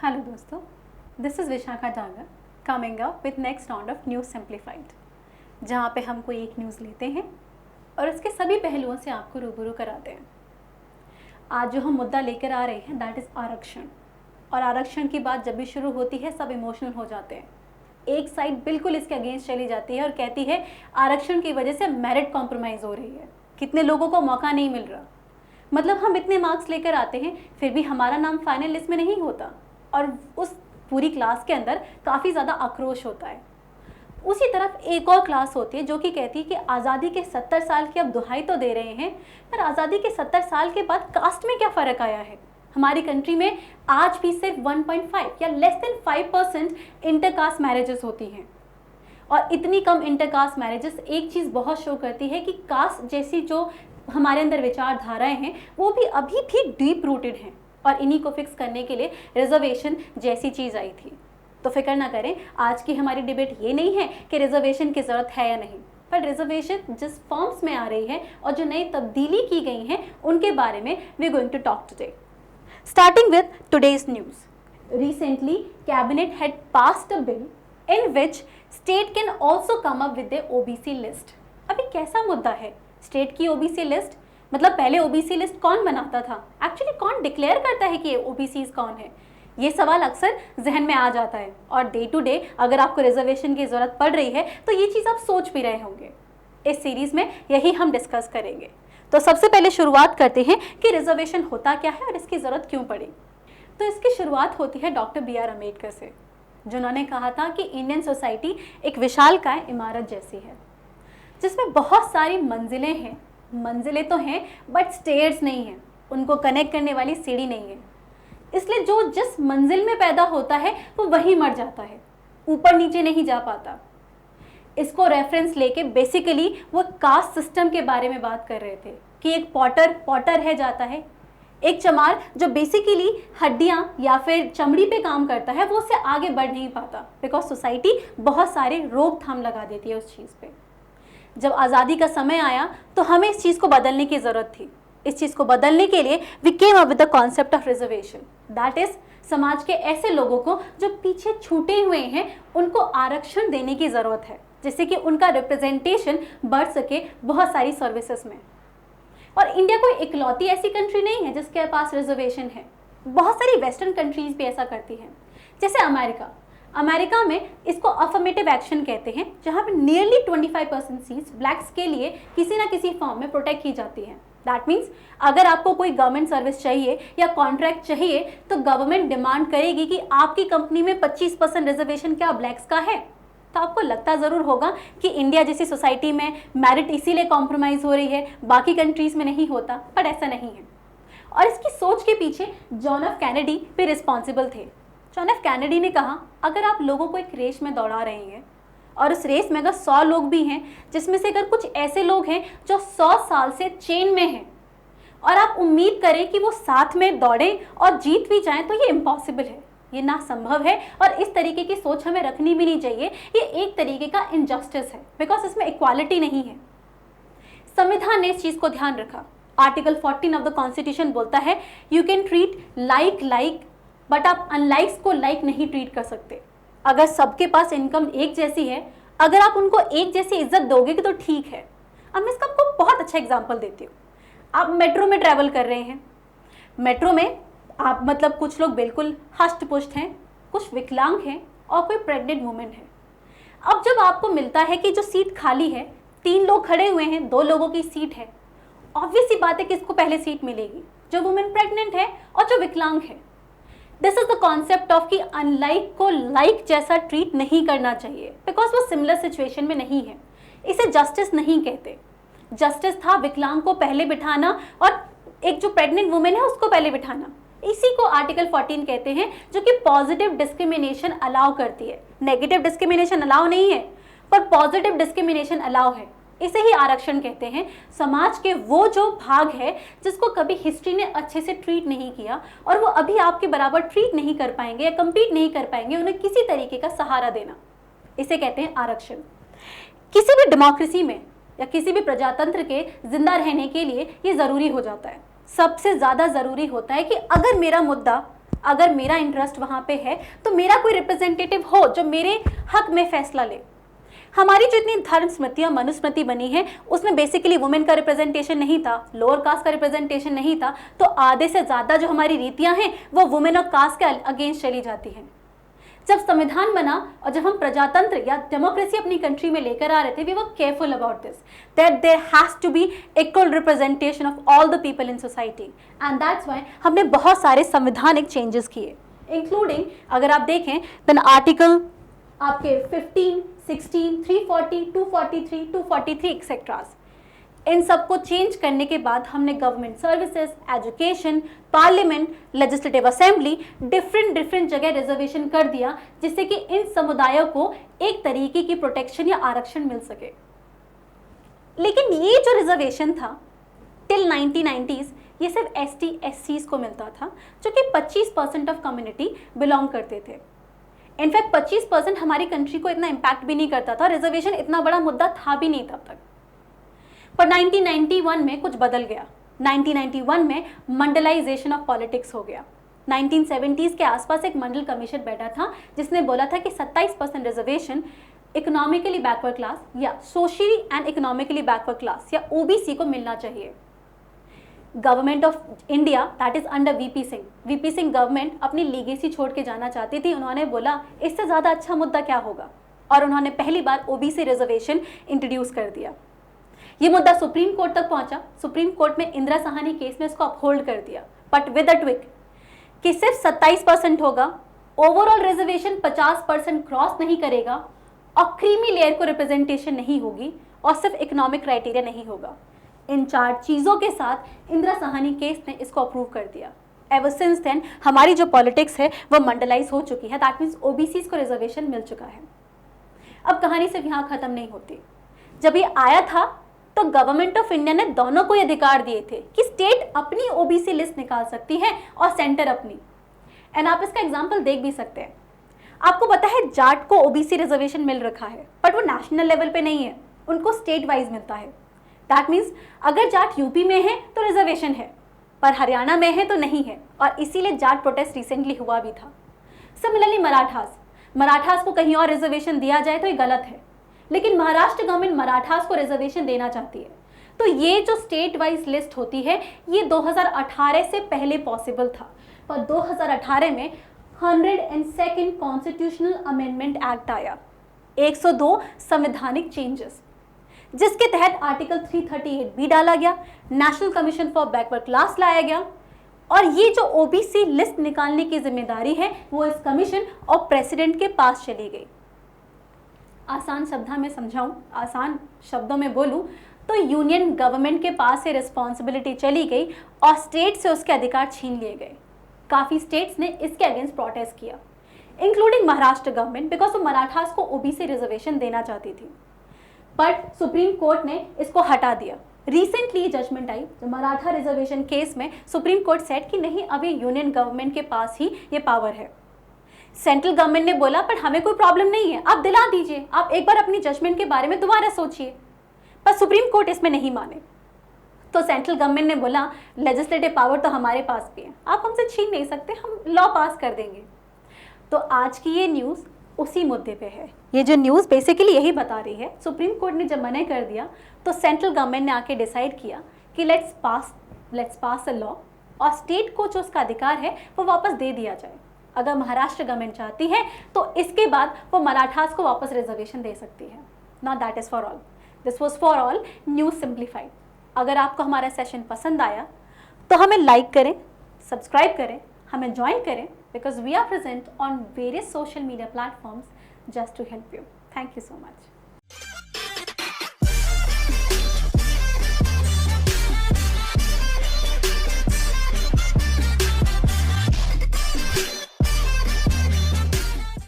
Hello दोस्तों, this is Vishakha Dagar coming up with next round of news simplified, जहाँ पे हम कोई एक न्यूज़ लेते हैं और उसके सभी पहलुओं से आपको रूबरू कराते हैं। आज जो हम मुद्दा लेकर आ रहे हैं दैट इज़ आरक्षण। और आरक्षण की बात जब भी शुरू होती है सब इमोशनल हो जाते हैं। एक साइड बिल्कुल इसके अगेंस्ट चली जाती है और कहती है आरक्षण की वजह से मेरिट कॉम्प्रोमाइज़ हो रही है, कितने लोगों को मौका नहीं मिल रहा। मतलब हम इतने मार्क्स लेकर आते हैं फिर भी हमारा नाम फाइनल लिस्ट में नहीं होता और उस पूरी क्लास के अंदर काफ़ी ज़्यादा आक्रोश होता है। उसी तरफ एक और क्लास होती है जो कि कहती है कि आज़ादी के 70 साल की अब दुहाई तो दे रहे हैं, पर आज़ादी के 70 साल के बाद कास्ट में क्या फ़र्क आया है। हमारी कंट्री में आज भी सिर्फ 1.5 या लेस देन 5% इंटरकास्ट मैरिजेस होती हैं। और इतनी कम इंटरकास्ट मैरिजेस एक चीज़ बहुत शो करती है कि कास्ट जैसी जो हमारे अंदर विचारधाराएं हैं वो भी अभी भी डीप रूटेड हैं और इन्हीं को फिक्स करने के लिए रिजर्वेशन जैसी चीज़ आई थी। तो फिक्र ना करें, आज की हमारी डिबेट ये नहीं है कि रिजर्वेशन की ज़रूरत है या नहीं, पर रिजर्वेशन जिस फॉर्म्स में आ रही है और जो नई तब्दीली की गई हैं उनके बारे में we are going to talk today. Starting with today's news. Recently cabinet had passed a bill in which state can also come up with the OBC list. अभी कैसा मुद्दा है स्टेट की ओबीसी लिस्ट? मतलब पहले ओबीसी लिस्ट कौन बनाता था, एक्चुअली कौन डिक्लेयर करता है कि ओबीसी कौन है? ये सवाल अक्सर जहन में आ जाता है और डे टू डे अगर आपको रिजर्वेशन की ज़रूरत पड़ रही है तो ये चीज़ आप सोच भी रहे होंगे। इस सीरीज़ में यही हम डिस्कस करेंगे। तो सबसे पहले शुरुआत करते हैं कि रिजर्वेशन होता क्या है और इसकी ज़रूरत क्यों पड़ी। तो इसकी शुरुआत होती है डॉक्टर बी आर अम्बेडकर से, जिन्होंने कहा था कि इंडियन सोसाइटी एक विशालकाय इमारत जैसी है जिसमें बहुत सारी मंजिलें हैं। मंजिलें तो हैं बट स्टेयर्स नहीं हैं, उनको कनेक्ट करने वाली सीढ़ी नहीं है। इसलिए जो जिस मंजिल में पैदा होता है वो वहीं मर जाता है, ऊपर नीचे नहीं जा पाता। इसको रेफरेंस लेके बेसिकली वो कास्ट सिस्टम के बारे में बात कर रहे थे कि एक पॉटर रह जाता है, एक चमार जो बेसिकली हड्डियां या फिर चमड़ी पे काम करता है वो उससे आगे बढ़ नहीं पाता बिकॉज सोसाइटी बहुत सारे रोकथाम लगा देती है उस चीज़ पे। जब आज़ादी का समय आया तो हमें इस चीज़ को बदलने की ज़रूरत थी। इस चीज़ को बदलने के लिए we came up with the concept of reservation, that is समाज के ऐसे लोगों को जो पीछे छूटे हुए हैं उनको आरक्षण देने की ज़रूरत है जिससे कि उनका रिप्रेजेंटेशन बढ़ सके बहुत सारी सर्विसेज में। और इंडिया कोई इकलौती ऐसी कंट्री नहीं है जिसके पास रिजर्वेशन है, बहुत सारी वेस्टर्न कंट्रीज भी ऐसा करती हैं। जैसे अमेरिका में इसको अफर्मेटिव एक्शन कहते हैं, जहाँ पर नियरली 25% सीट्स ब्लैक्स के लिए किसी ना किसी फॉर्म में प्रोटेक्ट की जाती हैं। दैट मीन्स अगर आपको कोई गवर्नमेंट सर्विस चाहिए या कॉन्ट्रैक्ट चाहिए तो गवर्नमेंट डिमांड करेगी कि आपकी कंपनी में 25% रिजर्वेशन क्या ब्लैक्स का है। तो आपको लगता ज़रूर होगा कि इंडिया जैसी सोसाइटी में मेरिट इसीलिए कॉम्प्रोमाइज़ हो रही है, बाकी कंट्रीज़ में नहीं होता, पर ऐसा नहीं है। और इसकी सोच के पीछे जॉन एफ कैनेडी भी रिस्पॉन्सिबल थे। जॉन एफ कैनेडी ने कहा अगर आप लोगों को एक रेस में दौड़ा रहे हैं और उस रेस में अगर 100 लोग भी हैं जिसमें से अगर कुछ ऐसे लोग हैं जो 100 साल से चेन में हैं और आप उम्मीद करें कि वो साथ में दौड़ें और जीत भी जाएं तो ये इम्पॉसिबल है, ये ना संभव है। और इस तरीके की सोच हमें रखनी भी नहीं चाहिए। ये एक तरीके का इनजस्टिस है बिकॉज इसमें इक्वालिटी नहीं है। संविधान ने इस चीज़ को ध्यान रखा। आर्टिकल 14 ऑफ द कॉन्स्टिट्यूशन बोलता है you can treat like but आप अनलाइक्स को लाइक नहीं ट्रीट कर सकते। अगर सबके पास इनकम एक जैसी है, अगर आप उनको एक जैसी इज्जत दोगे तो ठीक है। अब मैं इसका आपको बहुत अच्छा एग्जांपल देती हूँ। आप मेट्रो में ट्रैवल कर रहे हैं, मेट्रो में आप मतलब कुछ लोग बिल्कुल हष्ट पुष्ट हैं, कुछ विकलांग हैं और कोई प्रेग्नेंट वुमेन है। अब जब आपको मिलता है कि जो सीट खाली है, 3 लोग खड़े हुए हैं, 2 लोगों की सीट है, ऑब्वियस सी बात है कि इसको पहले सीट मिलेगी, जो वुमेन प्रेग्नेंट है और जो विकलांग है। This is the concept of कि अनलाइक को लाइक जैसा ट्रीट नहीं करना चाहिए बिकॉज वो सिमिलर सिचुएशन में नहीं है। इसे जस्टिस नहीं कहते। जस्टिस था विकलांग को पहले बिठाना और एक जो प्रेग्नेंट वुमेन है उसको पहले बिठाना। इसी को आर्टिकल 14 कहते हैं जो कि पॉजिटिव डिस्क्रिमिनेशन अलाउ करती है। नेगेटिव डिस्क्रिमिनेशन अलाउ नहीं है पर पॉजिटिव डिस्क्रिमिनेशन अलाउ है। इसे ही आरक्षण कहते हैं। समाज के वो जो भाग है जिसको कभी हिस्ट्री ने अच्छे से ट्रीट नहीं किया और वो अभी आपके बराबर ट्रीट नहीं कर पाएंगे या कम्पीट नहीं कर पाएंगे, उन्हें किसी तरीके का सहारा देना, इसे कहते हैं आरक्षण। किसी भी डेमोक्रेसी में या किसी भी प्रजातंत्र के जिंदा रहने के लिए ये ज़रूरी हो जाता है। सबसे ज़्यादा ज़रूरी होता है कि अगर मेरा मुद्दा अगर मेरा इंटरेस्ट वहाँ पे है तो मेरा कोई रिप्रेजेंटेटिव हो जो मेरे हक में फैसला ले। हमारी जो इतनी धर्म स्मृतियाँ मनुस्मृति बनी है उसमें बेसिकली वुमेन का रिप्रेजेंटेशन नहीं था, लोअर कास्ट का रिप्रेजेंटेशन नहीं था, तो आधे से ज़्यादा जो हमारी रीतियाँ हैं वो वुमेन और कास्ट के अगेंस्ट चली जाती हैं। जब संविधान बना और जब हम प्रजातंत्र या डेमोक्रेसी अपनी कंट्री में लेकर आ रहे थे, we were careful about this that there has to be equal representation of all the people in society, and that's why हमने बहुत सारे संवैधानिक चेंजेस किए, इंक्लूडिंग अगर आप देखें देन आर्टिकल आपके 15, 16, 340, 243, 243 एक्सेट्रास, इन सबको चेंज करने के बाद हमने government services, education, parliament, legislative assembly, different जगह रिजर्वेशन कर दिया, जिससे कि इन समुदायों को एक तरीके की प्रोटेक्शन या आरक्षण मिल सके। लेकिन ये जो रिजर्वेशन था टिल 1990s ये सिर्फ ST SCs को मिलता था, जो कि 25% ऑफ कम्युनिटी बिलोंग करते थे। इनफैक्ट 25% हमारी कंट्री को इतना इम्पैक्ट भी नहीं करता था, रिजर्वेशन इतना बड़ा मुद्दा था भी नहीं तब तक। पर 1991 में कुछ बदल गया। 1991 में मंडलाइजेशन ऑफ पॉलिटिक्स हो गया। 1970s के आसपास एक मंडल कमीशन बैठा था जिसने बोला था कि 27% रिजर्वेशन इकोनॉमिकली बैकवर्ड क्लास या socially and economically backward class या OBC को मिलना चाहिए। Government of India that is under VP Singh government अपनी लीगेसी छोड़ के जाना चाहती थी। उन्होंने बोला इससे ज़्यादा अच्छा मुद्दा क्या होगा, और उन्होंने पहली बार OBC रिजर्वेशन इंट्रोड्यूस कर दिया। ये मुद्दा सुप्रीम कोर्ट तक पहुंचा। सुप्रीम कोर्ट में इंदिरा साहनी केस में इसको अपहोल्ड कर दिया, बट विद अ ट्विक कि सिर्फ 27% होगा, ओवरऑल रिजर्वेशन 50% क्रॉस नहीं करेगा, और क्रीमी लेयर को रिप्रेजेंटेशन नहीं होगी, और सिर्फ इकोनॉमिक क्राइटेरिया नहीं होगा। इन 4 चीज़ों के साथ इंदिरा साहनी केस ने इसको अप्रूव कर दिया। एवर सिंस देन हमारी जो पॉलिटिक्स है वो मंडलाइज हो चुकी है, दैट मीन्स OBCs को रिजर्वेशन मिल चुका है। अब कहानी सिर्फ यहाँ ख़त्म नहीं होती। जब ये आया था तो गवर्नमेंट ऑफ इंडिया ने दोनों को अधिकार दिए थे कि स्टेट अपनी OBC लिस्ट निकाल सकती है और सेंटर अपनी। एंड आप इसका एग्जाम्पल देख भी सकते हैं। आपको पता है जाट को OBC रिजर्वेशन मिल रखा है, बट वो नेशनल लेवल पे नहीं है, उनको स्टेट वाइज मिलता है। दैट मीन्स अगर जाट यूपी में है तो रिजर्वेशन है, पर हरियाणा में है तो नहीं है, और इसीलिए जाट प्रोटेस्ट रिसेंटली हुआ भी था। सिमिलरली मराठास को कहीं और रिजर्वेशन दिया जाए तो ये गलत है, लेकिन महाराष्ट्र गवर्नमेंट मराठास को रिजर्वेशन देना चाहती है। तो ये जो स्टेट वाइज लिस्ट होती है ये 2018 से पहले पॉसिबल था, पर 2018 में 102nd कॉन्स्टिट्यूशनल अमेंडमेंट एक्ट आया, 102 संवैधानिक चेंजेस, जिसके तहत आर्टिकल 338 भी डाला गया, national commission for backward class लाया गया, और ये जो OBC लिस्ट निकालने की जिम्मेदारी है वो इस कमीशन और प्रेसिडेंट के पास चली गई। आसान शब्दों में समझाऊं, आसान शब्दों में बोलूं तो यूनियन गवर्नमेंट के पास से रिस्पॉन्सिबिलिटी चली गई और स्टेट से उसके अधिकार छीन लिए गए। काफ़ी स्टेट्स ने इसके अगेंस्ट प्रोटेस्ट किया, इंक्लूडिंग महाराष्ट्र गवर्नमेंट, बिकॉज वो मराठास को OBC रिजर्वेशन देना चाहती थी, बट सुप्रीम कोर्ट ने इसको हटा दिया। रिसेंटली जजमेंट आई जो मराठा रिजर्वेशन केस में सुप्रीम कोर्ट सेट कि नहीं, अभी यूनियन गवर्नमेंट के पास ही ये पावर है। सेंट्रल गवर्नमेंट ने बोला पर हमें कोई प्रॉब्लम नहीं है, आप दिला दीजिए, आप एक बार अपनी जजमेंट के बारे में दोबारा सोचिए, पर सुप्रीम कोर्ट इसमें नहीं माने। तो सेंट्रल गवर्नमेंट ने बोला लेजिस्लेटिव पावर तो हमारे पास भी है, आप हमसे छीन नहीं सकते, हम लॉ पास कर देंगे। तो आज की ये न्यूज़ उसी मुद्दे पे है। ये जो न्यूज़ बेसिकली यही बता रही है, सुप्रीम कोर्ट ने जब मना कर दिया तो सेंट्रल गवर्नमेंट ने आके डिसाइड किया कि लेट्स पास अ लॉ, और स्टेट को जो उसका अधिकार है वो वापस दे दिया जाए। अगर महाराष्ट्र गवर्नमेंट चाहती है तो इसके बाद वो मराठास को वापस रिजर्वेशन दे सकती है। Now that is for all, this was for all news simplified. अगर आपको हमारा सेशन पसंद आया तो हमें लाइक करें, सब्सक्राइब करें, हमें ज्वाइन करें, because we are present on various social media platforms just to help you. Thank you so much.